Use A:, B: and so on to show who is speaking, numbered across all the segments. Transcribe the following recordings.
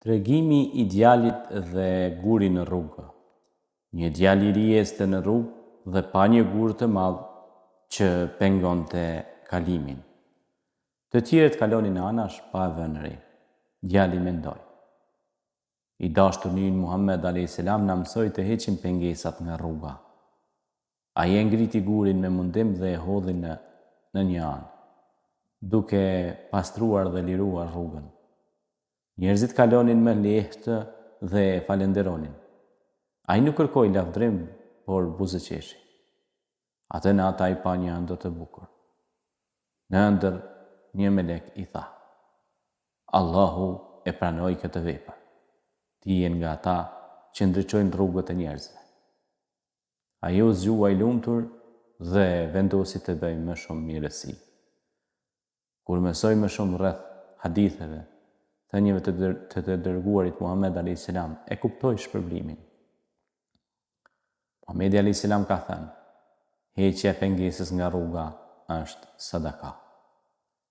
A: Tregimi i djalit dhe guri në rrugë. Një djal i ri ecte në rrugë dhe pa një gur të madh që pengonte kalimin. Të tjerët kalonin anash pa e vënë re. Djali mendoi: I dashuri ynë Muhammed a.s. na mësoi të heqim pengesat nga rruga. Ai e ngriti gurin me mundim dhe e hodhi në një anë, duke pastruar dhe liruar rrugën. Njerëzit kalonin me lehtë dhe e falenderonin. Ai nuk kërkoi lavdrim, por buzëqeshi. Atë natë ai pa një ëndër të bukur. Në ëndër një melek i tha: Allahu e pranoi këtë vepër. Ti je nga ata që ndriçojnë rrugët e njerëzve. Ai u zgjua i lumtur dhe vendosi të bëjë më shumë mirësi. Kur mësoi më shumë rreth haditheve të njëve të dërguarit Muhammed a.s. e kuptoi shpërblimin. Muhamedi a.s. ka thënë: heqja e pengesës nga rruga është sadaka.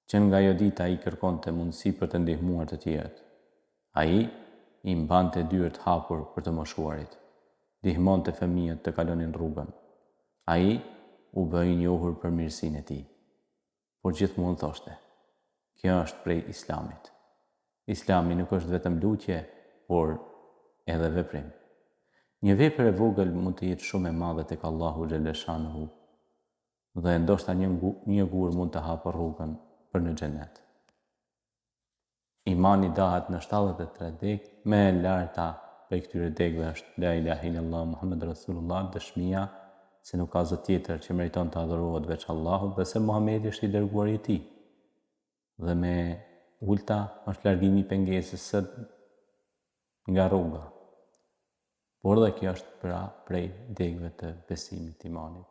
A: Që nga ajo ditë ai kërkonte mundësi për të ndihmuar të tjerët. Ai i mbante dyert hapur për të moshuarit, ndihmonte fëmijët të kalonin rrugën. Ai u bë i njohur për mirësinë e tij. Por gjithmonë thoshte: kjo është prej Islamit. Islami nuk është vetëm lutje, por edhe veprim. Një vepër e vogël mund të jetë shumë e madhe tek Allahu xhaleshanuhu dhe ndoshta një gur mund të hapë rrugën për në xhenet. Imani dahet në 73 degë, më e larta prej këtyre degëve është La ilaha illallah Muhammed Rasulullah, dëshmia se nuk ka zot tjetër që meriton të adhurohet veç Allahut dhe se Muhamedi është i dërguari i tij. Dhe me ulta është largimi i pengesës nga rruga. Por dhe kjo është prej degëve të besimit, imanit.